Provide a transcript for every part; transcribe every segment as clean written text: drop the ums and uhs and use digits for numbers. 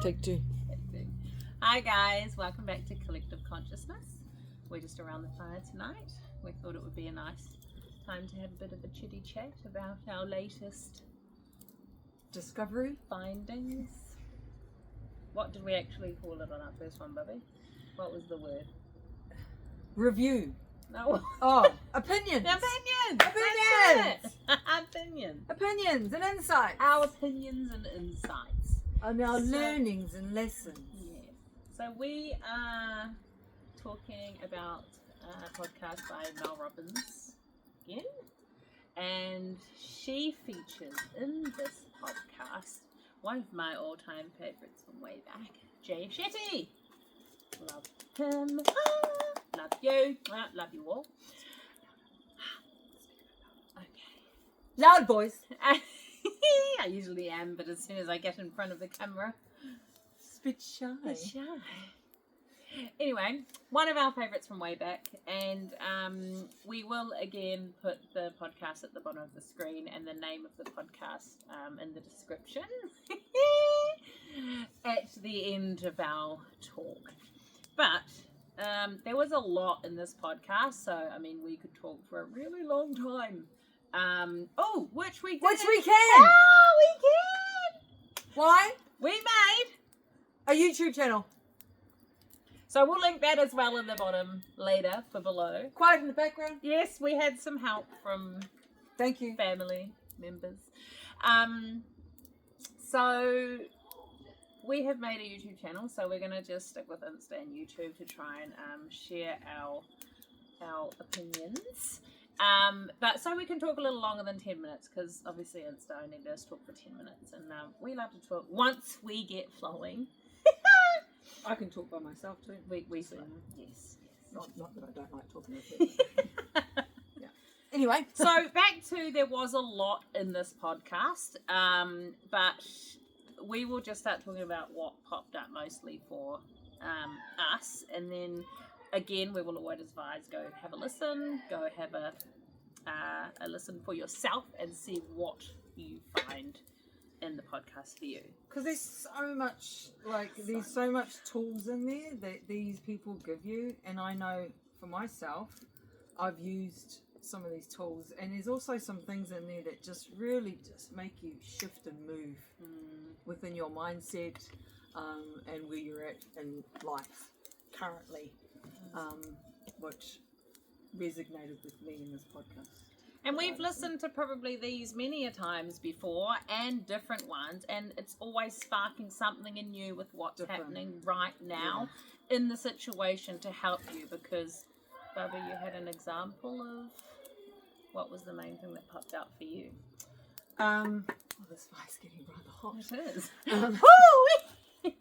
Take two. Hi guys, welcome back to Collective Consciousness. We're just around the fire tonight. We thought it would be a nice time to have a bit of a chitty chat about our latest Discovery? findings. What did we actually call it on our first one, Bubby? What was the word? Review. No. Oh, opinions. Opinions! Opinions! Opinions! Opinions and insights. Our opinions and insights. And our learnings and lessons. Yes. So we are talking about a podcast by Mel Robbins again. And she features in this podcast one of my all-time favourites from way back, Jay Shetty. Love him. Love you. Love you all. Okay. Loud boys. I usually am, but as soon as I get in front of the camera, It's a bit shy. it's shy. Anyway, one of our favourites from way back, and we will again put the podcast at the bottom of the screen and the name of the podcast in the description at the end of our talk. But there was a lot in this podcast, so I mean we could talk for a really long time. Which we can. Oh, we can. Why? We made. A YouTube channel. So we'll link that as well in the bottom later for below. Quiet in the background. Yes, we had some help from Thank you. family members. So we have made a YouTube channel, so we're going to just stick with Insta and YouTube to try and share our opinions. But so we can talk a little longer than 10 minutes, because obviously Insta only does talk for 10 minutes, and we love to talk once we get flowing. I can talk by myself too. We So, yes. Not that I don't like talking to people. Yeah. Anyway. So back to, there was a lot in this podcast, but we will just start talking about what popped up mostly for us, and then again we will always advise, go have a listen, go have a listen for yourself and see what you find in the podcast for you. Because there's so much tools in there that these people give you, and I know for myself I've used some of these tools, and there's also some things in there that just really just make you shift and move within your mindset and where you're at in life currently, which resonated with me in this podcast. And we've listened to probably these many a times before, and different ones, and it's always sparking something in you with what's happening right now in the situation to help you. Because, Bubba, you had an example of what was the main thing that popped out for you? This fire's getting rather hot. It is.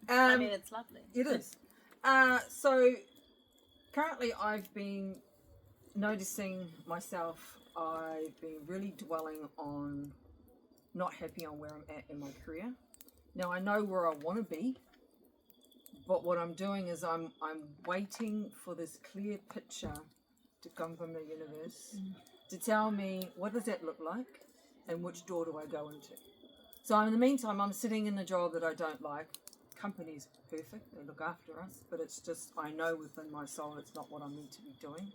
I mean, it's lovely. It is. So currently I've been noticing myself, I've been really dwelling on not happy on where I'm at in my career. Now I know where I want to be, but what I'm doing is I'm waiting for this clear picture to come from the universe to tell me what does that look like and which door do I go into. So in the meantime, I'm sitting in a job that I don't like. Company's perfect, they look after us, but it's just, I know within my soul it's not what I'm meant to be doing.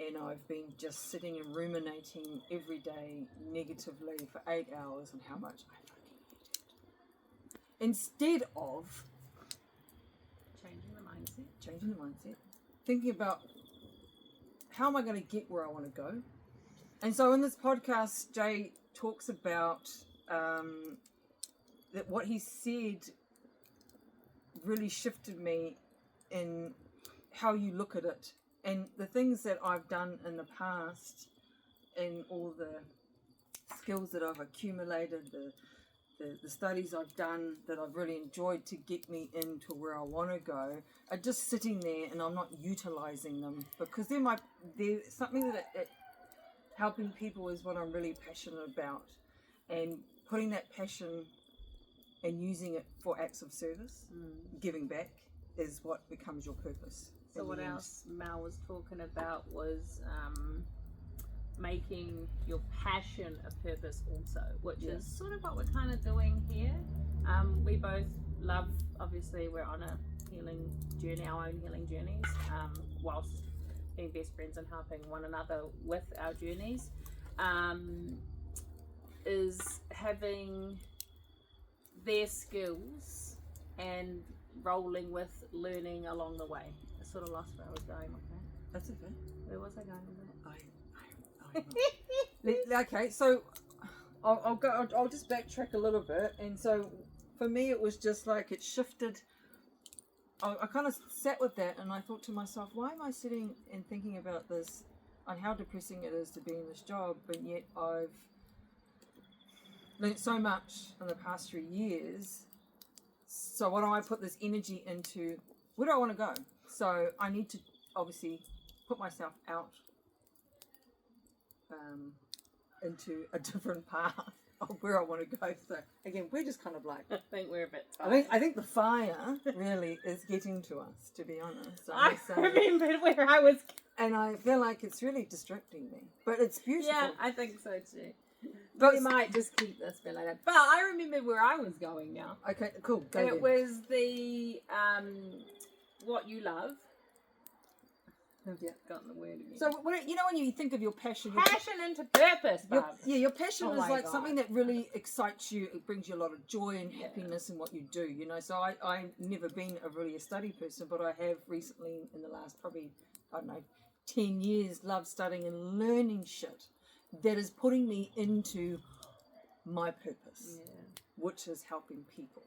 And I've been just sitting and ruminating every day negatively for 8 hours on how much I fucking hate it. Instead of Changing the mindset. thinking about how am I going to get where I want to go. And so in this podcast, Jay talks about that what he said really shifted me in how you look at it. And the things that I've done in the past, and all the skills that I've accumulated, the studies I've done that I've really enjoyed to get me into where I want to go, are just sitting there, and I'm not utilizing them because they're something that helping people is what I'm really passionate about, and putting that passion and using it for acts of service, giving back, is what becomes your purpose. So what else Mel was talking about was making your passion a purpose also, which is sort of what we're kind of doing here. We both love, obviously we're on a healing journey, our own healing journeys, whilst being best friends and helping one another with our journeys, is having their skills and rolling with learning along the way. I sort of lost where I was going with that. That's okay. Where was I going with that? Okay, so I'll just backtrack a little bit. And so for me, it was just like it shifted. I kind of sat with that and I thought to myself, why am I sitting and thinking about this and how depressing it is to be in this job, but yet I've learned so much in the past 3 years. So why don't I put this energy into, where do I want to go? So I need to obviously put myself out into a different path of where I want to go. So again, we're just kind of like, I think we're a bit tired. I think the fire really is getting to us, to be honest. So I remembered where I was. And I feel like it's really distracting me, but it's beautiful. Yeah, I think so too. But we might just keep this bit like that. But I remember where I was going now. Okay, cool. Go And there. it was the what you love. I've forgotten the word again. So when you think of your passion, Passion into purpose, Bob. your passion Oh is my like God. something that really excites you. It brings you a lot of joy and happiness in what you do. You know, so I've never been a study person, but I have recently, in the last probably 10 years, loved studying and learning shit that is putting me into my purpose, which is helping people.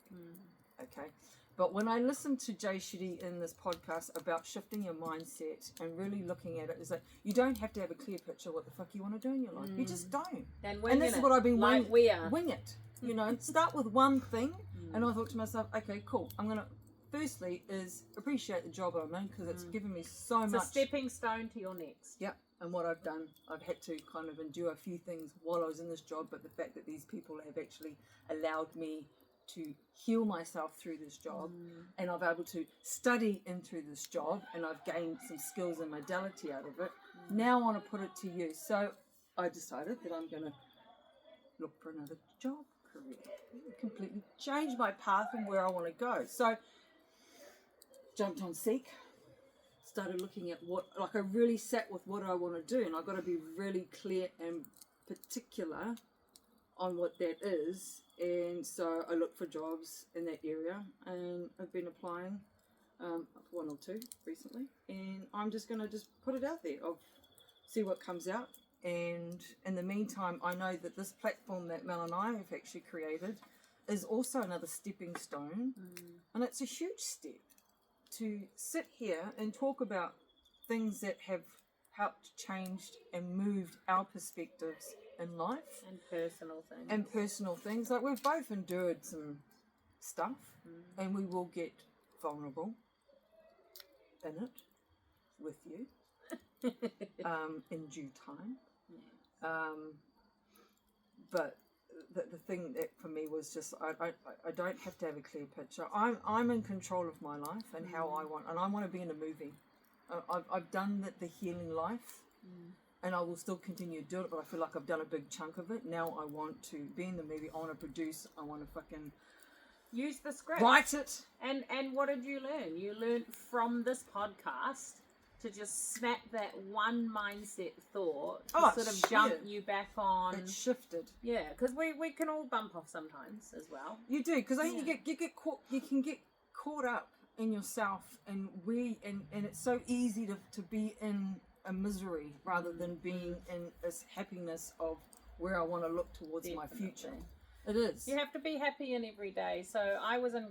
Okay. But when I listened to Jay Shetty in this podcast about shifting your mindset and really looking at it, is that you don't have to have a clear picture what the fuck you want to do in your life. You just don't. And this is what I've been like we are. wing it. You know, start with one thing. And I thought to myself, okay, cool. I'm going to, firstly, is appreciate the job I'm in because it's given me so It's much. a stepping stone to your next. Yep. And what I've done, I've had to kind of endure a few things while I was in this job, but the fact that these people have actually allowed me to heal myself through this job, and I've able to study in through this job, and I've gained some skills and modality out of it. Now I want to put it to use. So I decided that I'm going to look for another job career, completely change my path and where I want to go. So jumped on Seek, started looking at I really sat with what I want to do, and I've got to be really clear and particular on what that is. And so I looked for jobs in that area, and I've been applying for one or two recently, and I'm just going to put it out there. I'll see what comes out, and in the meantime I know that this platform that Mel and I have actually created is also another stepping stone, and it's a huge step to sit here and talk about things that have helped changed and moved our perspectives in life and personal things. Like we've both endured some stuff, and we will get vulnerable in it with you in due time. But the thing that for me was just I don't have to have a clear picture. I'm in control of my life and how I want, and I want to be in a movie. I've done the healing life. And I will still continue to do it, but I feel like I've done a big chunk of it. Now I want to be in the movie. I want to produce. I want to fucking use the script. Write it. And what did you learn? You learned from this podcast to just snap that one mindset thought to sort of jump you back on. It shifted. Yeah, because we can all bump off sometimes as well. You do, because I think you get caught. You can get caught up in yourself, and it's so easy to be in a misery rather than being in this happiness of where I want to look towards my future. It is. You have to be happy in every day. So I was in,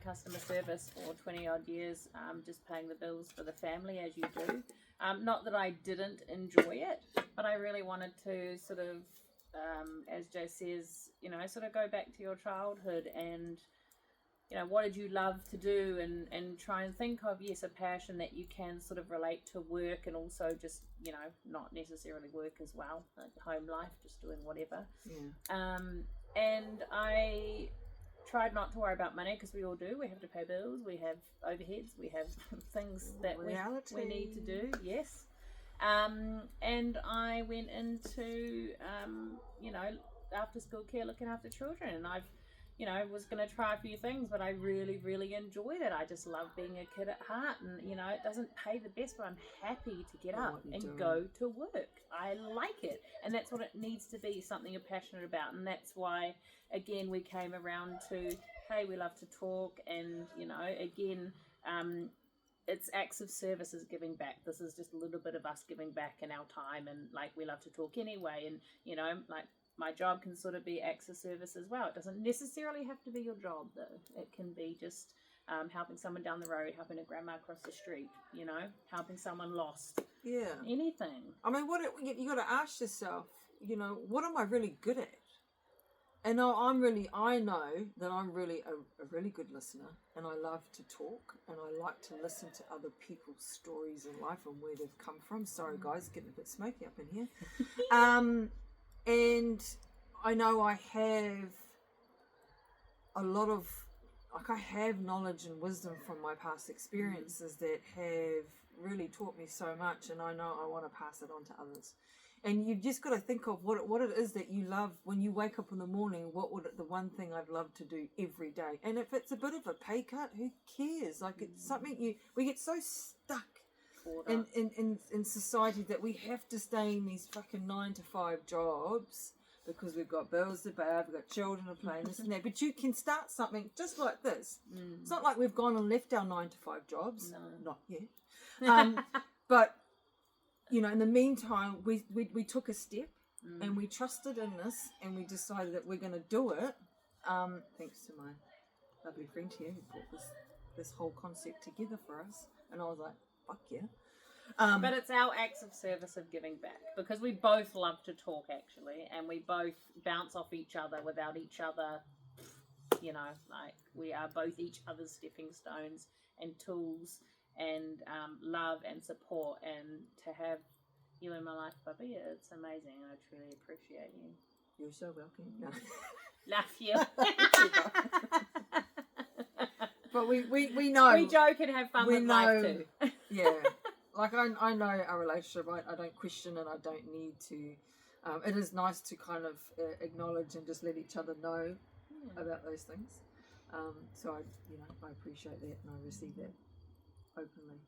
customer service for 20 odd years, just paying the bills for the family as you do. Not that I didn't enjoy it, but I really wanted to sort of, as Joe says, sort of go back to your childhood and, what did you love to do, and try and think of, a passion that you can sort of relate to work, and also just, not necessarily work as well, like home life, just doing whatever. Yeah. And I tried not to worry about money, because we all do. We have to pay bills, we have overheads, we have things that we need to do, yes. And I went into, after school care, looking after children. And I've, was going to try a few things, but I really, really enjoyed it. I just love being a kid at heart. And, it doesn't pay the best, but I'm happy to get up and go to work. I like it. And that's what it needs to be, something you're passionate about. And that's why, again, we came around to, hey, we love to talk. And, again, it's acts of service is giving back. This is just a little bit of us giving back in our time. And, we love to talk anyway. And, my job can sort of be acts of service as well. It doesn't necessarily have to be your job, though. It can be just helping someone down the road, helping a grandma across the street, helping someone lost. Yeah. Anything. I mean, you got to ask yourself, what am I really good at? And I know that I'm really a really good listener, and I love to talk, and I like to listen to other people's stories in life and where they've come from. Sorry, guys, getting a bit smoky up in here. And I know I have a lot of, I have knowledge and wisdom from my past experiences that have really taught me so much, and I know I want to pass it on to others. And you've just got to think of what it is that you love when you wake up in the morning. What would the one thing I'd love to do every day? And if it's a bit of a pay cut, who cares? It's something we get so stuck in society that we have to stay in these fucking 9-to-5 jobs because we've got bills to pay, we've got children to play, and this and that. But you can start something just like this. It's not like we've gone and left our 9-to-5 jobs. No. Not yet. But in the meantime, we took a step and we trusted in this, and we decided that we're going to do it. Thanks to my lovely friend here who brought this whole concept together for us, and I was like, fuck yeah. But it's our acts of service of giving back, because we both love to talk, actually, and we both bounce off each other without each other. We are both each other's stepping stones and tools, and love and support. And to have you in my life, Bubby, it's amazing. I truly appreciate you. You're so welcome. No. Love you. But we know. We joke and have fun with life too. Yeah. I know our relationship. I don't question it. I don't need to. It is nice to kind of acknowledge and just let each other know about those things. So I appreciate that, and I receive that openly.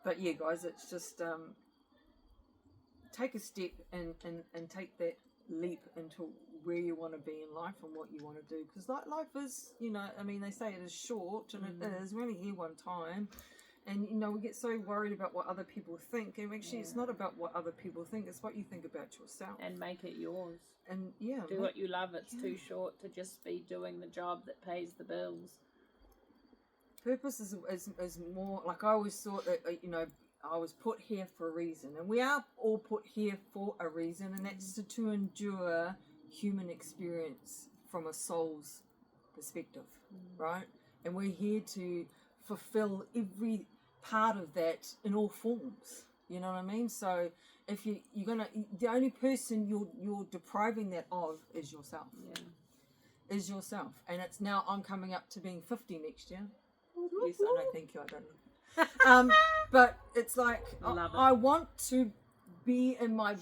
But yeah, guys, it's just take a step and take that leap into where you want to be in life and what you want to do, because life is, they say it is short, and it is. We're only here one time, and we get so worried about what other people think, and actually it's not about what other people think, it's what you think about yourself, and make it yours. And do what you love. It's too short to just be doing the job that pays the bills. Purpose is more, like, I always thought that I was put here for a reason, and we are all put here for a reason, and that's to endure human experience from a soul's perspective, right? And we're here to fulfill every part of that in all forms. You know what I mean? So if you're gonna, the only person you're depriving that of is yourself. Yeah. Is yourself, and it's now. I'm coming up to being 50 next year. Yes, I know. Thank you. I don't know. But it's like I want to be at my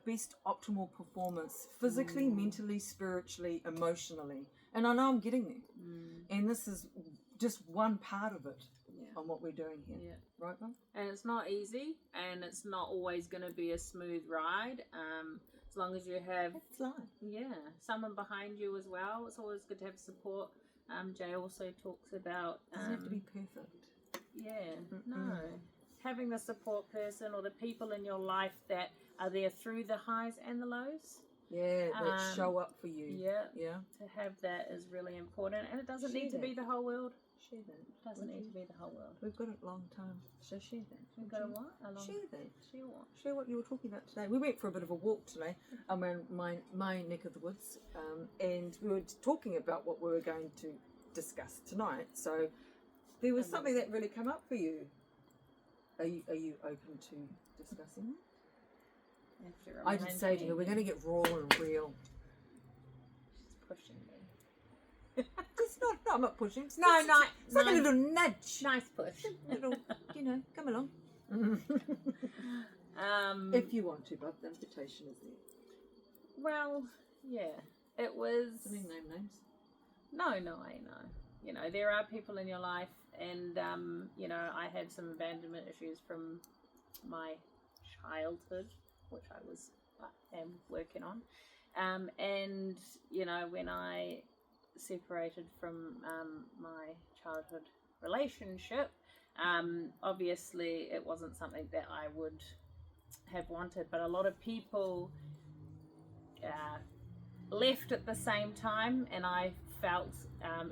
best optimal performance, physically, mentally, spiritually, emotionally, and I know I'm getting there. And this is just one part of it on what we're doing here. Yeah. Right, Mum? And it's not easy, and it's not always going to be a smooth ride. As long as you have someone behind you as well, it's always good to have support. Jay also talks about doesn't have to be perfect. No. Having the support person or the people in your life that are there through the highs and the lows. Yeah, that show up for you. Yeah. To have that is really important, and it doesn't need to be the whole world. Share that. It doesn't need to be the whole world. We've got a long time, so share that. We've got a what? Share that. Share what? Share what you were talking about today. We went for a bit of a walk today around my neck of the woods, and we were talking about what we were going to discuss tonight. So there was something that really came up for you. Are you open to discussing it? I did say to her, we're going to get raw and real. She's pushing me. It's not, I'm not pushing. It's like a little nudge. Nice push. Little, come along. If you want to, but the invitation is there. Well, yeah, it was. I mean, name names. No, I know. You know, there are people in your life, and you know, I had some abandonment issues from my childhood, which I am working on. And you know, when I separated from my childhood relationship, obviously it wasn't something that I would have wanted, but a lot of people left at the same time, and I felt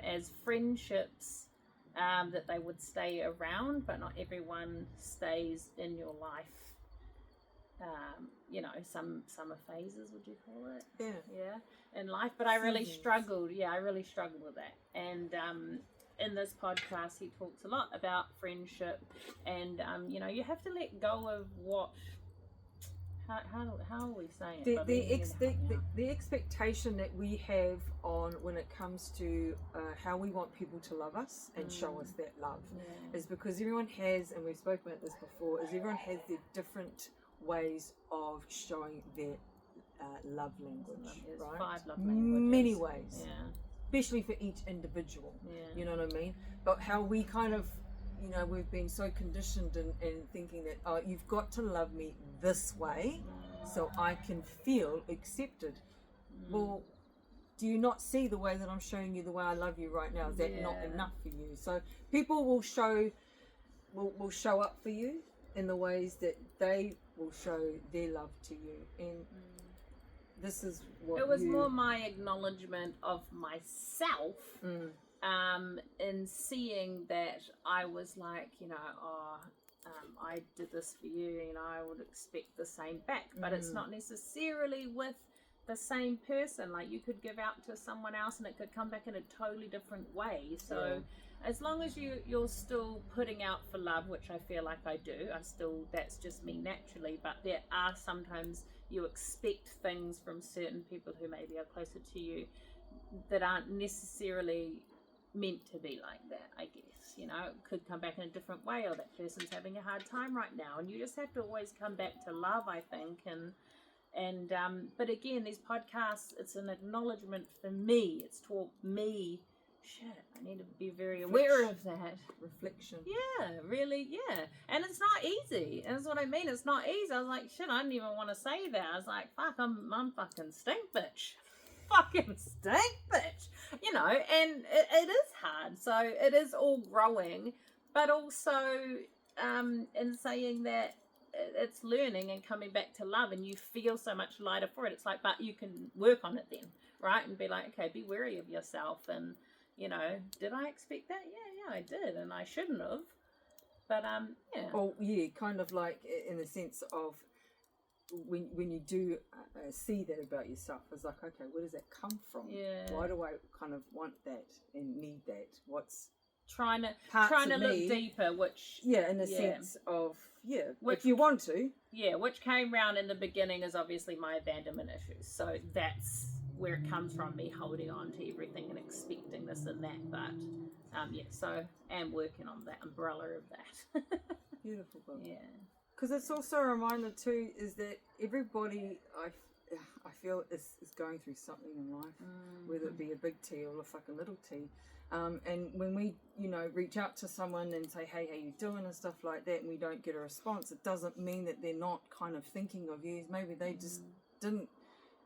as friendships that they would stay around, but not everyone stays in your life. You know, some summer phases, would you call it? Yeah, in life. But I really struggled. Yeah, I really struggled with that. And in this podcast, he talks a lot about friendship, and you know, you have to let go of what. How are we saying it? The expectation that we have on when it comes to how we want people to love us and show us that love is because everyone has, and we've spoken about this before, is everyone has their different ways of showing their love language, right? 5 love languages. Many ways, yeah. Especially for each individual. Yeah. You know what I mean? But how we kind of, you know, we've been so conditioned in thinking that, oh, you've got to love me this way so I can feel accepted. Well, do you not see the way that I'm showing you the way I love you right now? Is that not enough for you? So people will show up for you in the ways that they will show their love to you. And this is what it was more my acknowledgement of myself in seeing that I was like, you know, I did this for you, and I would expect the same back. But it's not necessarily with the same person. Like, you could give out to someone else and it could come back in a totally different way. So as long as you're still putting out for love, which I feel like I do, that's just me naturally. But there are sometimes you expect things from certain people who maybe are closer to you that aren't necessarily meant to be like that, I guess. You know, it could come back in a different way, or that person's having a hard time right now, and you just have to always come back to love, I think. And but again, these podcasts, it's an acknowledgement for me. It's taught me, shit, I need to be very aware of that. Reflection. Yeah, really, yeah. And it's not easy. And that's what I mean. It's not easy. I was like, shit, I didn't even want to say that. I was like, fuck, I'm fucking stink bitch. Fucking stink bitch. You know, and it is hard. So it is all growing. But also in saying that it's learning and coming back to love, and you feel so much lighter for it. It's like, but you can work on it then, right? And be like, okay, be wary of yourself. And, you know, did I expect that? Yeah, I did. And I shouldn't have. But, yeah. Oh, yeah, kind of like in the sense of when you do see that about yourself, it's like, okay, where does that come from? Yeah. Why do I kind of want that and need that? What's trying to look deeper, which in the sense of if you want to, which came round in the beginning is obviously my abandonment issues. So that's where it comes from, me holding on to everything and expecting this and that. But so I'm working on that umbrella of that. Beautiful book. Yeah. Because it's also a reminder too, is that everybody I feel is going through something in life, whether it be a big T or a fucking little T. And when we, you know, reach out to someone and say, hey, how you doing and stuff like that, and we don't get a response, it doesn't mean that they're not kind of thinking of you. Maybe they just didn't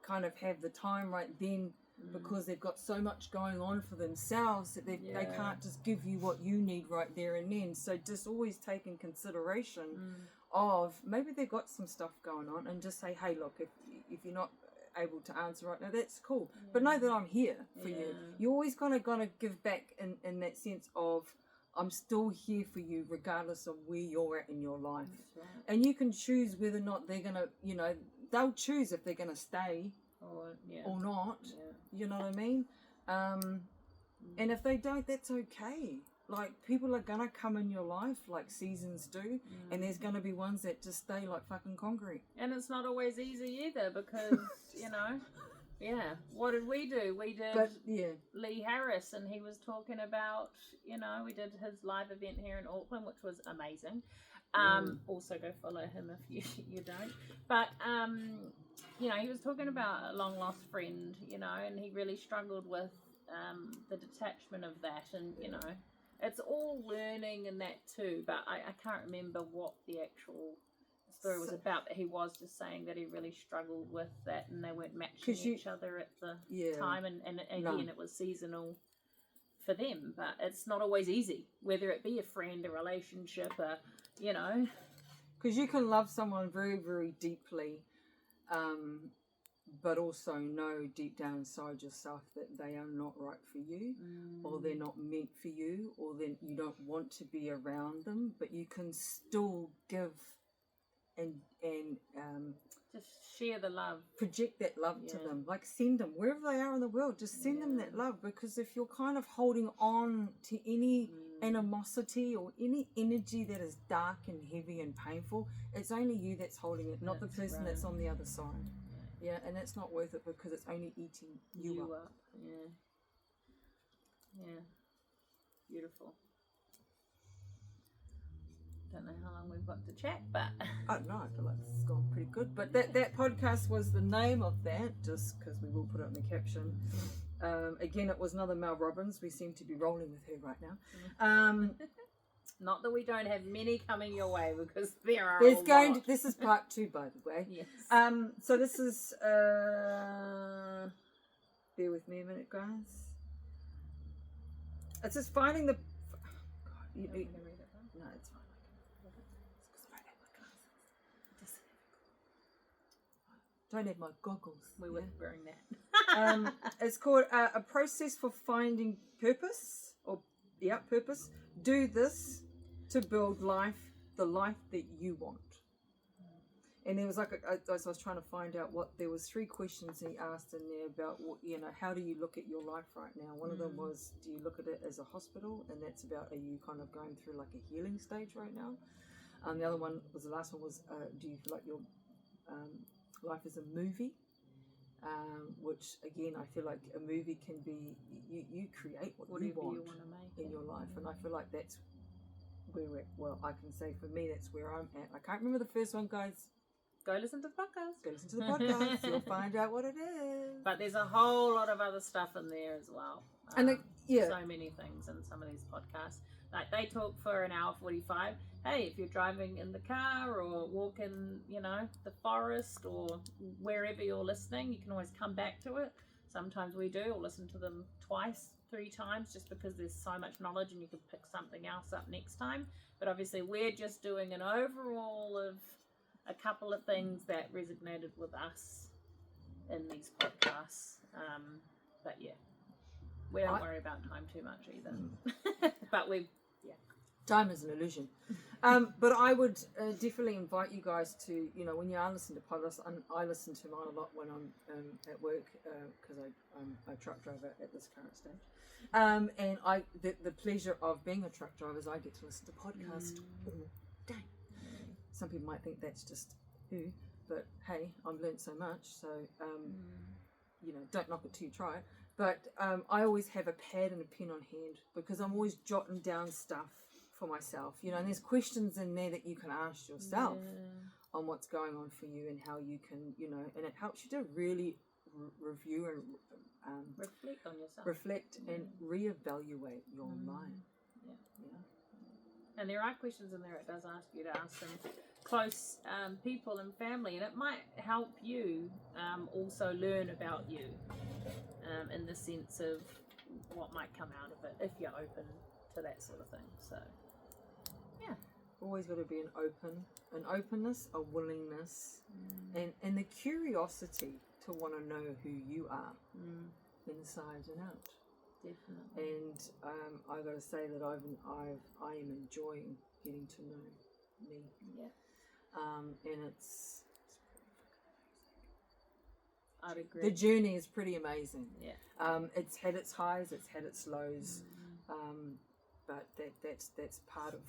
kind of have the time right then because they've got so much going on for themselves that they can't just give you what you need right there and then. So just always take in consideration of maybe they've got some stuff going on, and just say, hey, look, if you're not able to answer right now, that's cool, but know that I'm here for you. You're always gonna give back in that sense of, I'm still here for you regardless of where you're at in your life. Right. And you can choose whether or not they're gonna, you know, they'll choose if they're gonna stay or not. You know what I mean? And if they don't, that's okay. Like, people are gonna come in your life like seasons do, and there's gonna be ones that just stay like fucking concrete. And it's not always easy either, because you know, Yeah. What did we do? We did But yeah, Lee Harris, and he was talking about, we did his live event here in Auckland, which was amazing. Also go follow him if you don't. But, he was talking about a long lost friend, and he really struggled with the detachment of that. And, it's all learning and that too, but I can't remember what the actual story was about, but he was just saying that he really struggled with that, and they weren't matching each other at the time, and again, it was seasonal for them, but it's not always easy, whether it be a friend, a relationship, because you can love someone very, very deeply, but also know deep down inside yourself that they are not right for you, or they're not meant for you, or then you don't want to be around them, but you can still give and just share the love, project that love to them, like send them wherever they are in the world, just send them that love, because if you're kind of holding on to any animosity or any energy that is dark and heavy and painful, it's only you that's holding it, not the person that's on the other side. Yeah, and it's not worth it, because it's only eating you up. Yeah, beautiful. Don't know how long we've got to chat, but I don't know, I feel like this has gone pretty good. But that podcast was the name of that, just because we will put it in the caption. Again, it was another Mel Robbins. We seem to be rolling with her right now. Not that we don't have many coming your way, because there are this is part 2, by the way. Yes. So this is bear with me a minute, guys. It's just finding the no, it's fine. Don't have my goggles. We were wearing that. It's called A Process for Finding Purpose, purpose. Do this to build the life that you want. And there was I was trying to find out there was 3 questions he asked in there about how do you look at your life right now. One of them was, do you look at it as a hospital, and that's about, are you kind of going through like a healing stage right now. The other one was, the last one was, do you feel like your life is a movie, which again, I feel like a movie can be, you create what you want to make in your life, and I feel like that's where I can say for me that's where I'm at. I can't remember the first one, guys. Go listen to the podcast. Go listen to the podcast. You'll find out what it is. But there's a whole lot of other stuff in there as well. And so many things in some of these podcasts. Like, they talk for an hour 45. Hey, if you're driving in the car or walking, the forest or wherever you're listening, you can always come back to it. Sometimes we do, or listen to them 2, 3 times, just because there's so much knowledge and you can pick something else up next time. But obviously we're just doing an overall of a couple of things that resonated with us in these podcasts. But yeah, we don't worry about time too much either. But time is an illusion. But I would definitely invite you guys to, when you are listening to podcasts, and I listen to mine a lot when I'm at work, because I'm a truck driver at this current stage. And the pleasure of being a truck driver is I get to listen to podcasts all day. Some people might think that's just but hey, I've learned so much, so don't knock it till you try it. But I always have a pad and a pen on hand, because I'm always jotting down stuff for myself, and there's questions in there that you can ask yourself on what's going on for you, and how you can, and it helps you to really review and reflect on yourself, and reevaluate your life. And there are questions in there it does ask you to ask some close people and family, and it might help you also learn about you, in the sense of what might come out of it if you're open to that sort of thing. So always got to be an openness, a willingness, and the curiosity to want to know who you are inside and out. Definitely. And I got to say that I am enjoying getting to know me. And it's I'd agree. The journey is pretty amazing. Yeah. It's had its highs, it's had its lows, but that's part of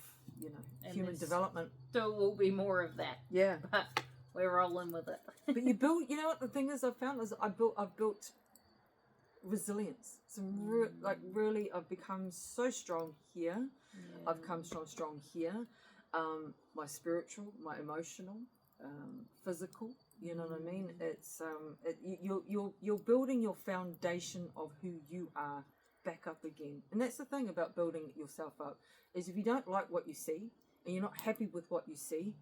and human development. Still will be more of that. Yeah. But We're rolling with it. But you build, you know what the thing is I've found is I've built resilience. Really, I've become so strong here. Yeah. I've come strong here. My spiritual, my emotional, physical. You know what I mean? It's you're building your foundation of who you are back up again. And that's the thing about building yourself up, is if you don't like what you see and you're not happy with what you see,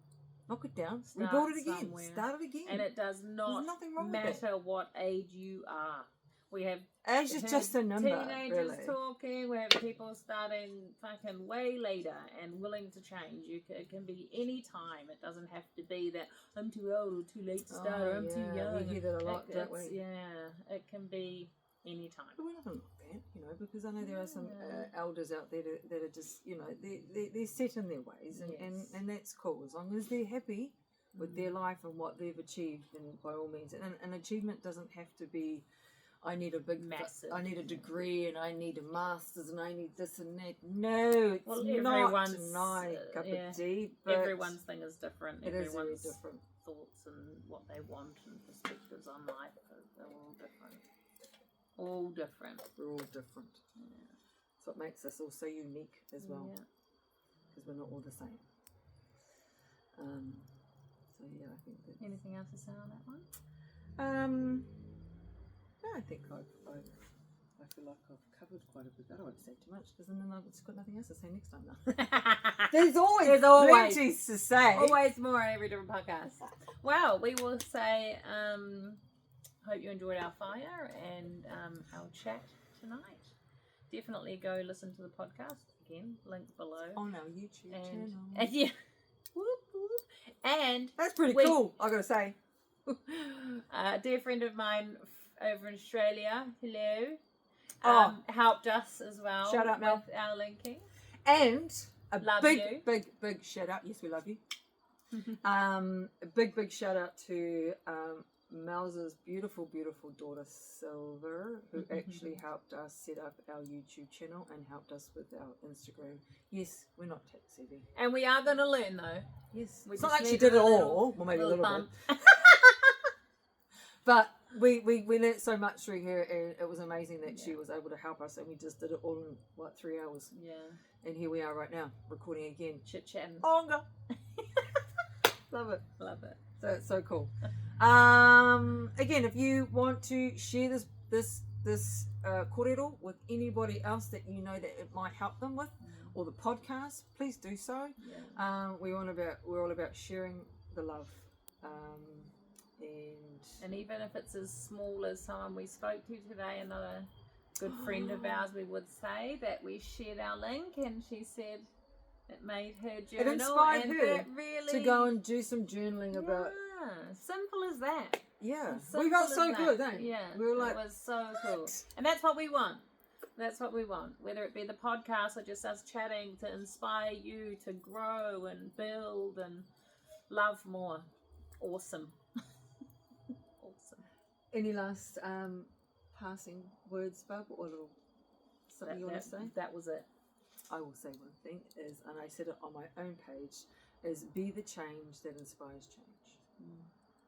knock it down, rebuild it again, start it again. And it does not matter what age you are. We have age is just a number. Teenagers really. talking. We have people starting fucking way later and willing to change. It can be any time. It doesn't have to be that I'm too old or too late to start. I'm too young. We hear that a lot, don't we? Yeah, it can be any time. But we're not going to look that, you know, because I know there are some elders out there that are just, you know, they're set in their ways, and that's cool as long as they're happy with their life and what they've achieved. Then by all means, and an achievement doesn't have to be, I need a big, massive. I need a degree and I need a master's and I need this and that. No, it's not tonight, cup of tea. But everyone's thing is different. Everyone's very different. Thoughts and what they want and perspectives on life, they're all different. All different. We're all different. Yeah. That's what makes us all so unique as well. Because we're not all the same. So yeah, I think that. Anything else to say on that one? No, I think I feel like I've covered quite a bit. I don't want to say too much because then I've just got nothing else to say next time now. There's always plenty to say. Always more on every different podcast. Well, we will say, hope you enjoyed our fire and our chat tonight. Definitely go listen to the podcast. Again, link below. On our YouTube channel. And yeah. Whoop, whoop. And that's pretty cool, I gotta say. A dear friend of mine over in Australia, hello, helped us as well. Shout out, Mel. With our linking. And a love big shout out. Yes, we love you. A big shout out to Mel's beautiful daughter Silver, who actually helped us set up our YouTube channel and helped us with our Instagram. Yes, we're not tech savvy, and we are going to learn though. Yes, it's not like she did it all. Well, maybe a little bit. But we learnt so much through her, and it was amazing that she was able to help us, and we just did it all in 3 hours. Yeah. And here we are right now, recording again. Chit-chatting. Onga. Love it. Love it. So it's so cool. Again, if you want to share this kōrero with anybody else that you know that it might help them with, or the podcast, please do so. Yeah. We're all about sharing the love. And even if it's as small as someone we spoke to today, another good friend of ours, we would say that we shared our link, and she said it made her journal. It inspired and her really to go and do some journaling about. Simple as that. Yeah, we got so good, didn't we? Yeah, we were like, it was so cool, and that's what we want. That's what we want. Whether it be the podcast or just us chatting to inspire you to grow and build and love more. Awesome. Any last passing words, Bub, or something you want to say? That was it. I will say one thing is, and I said it on my own page, is be the change that inspires change.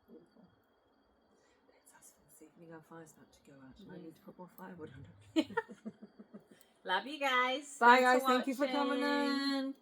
Beautiful. That's us for this evening. Our fire's about to go out, and I need to put more firewood on it. Love you guys. Bye, guys. Thank you for coming in.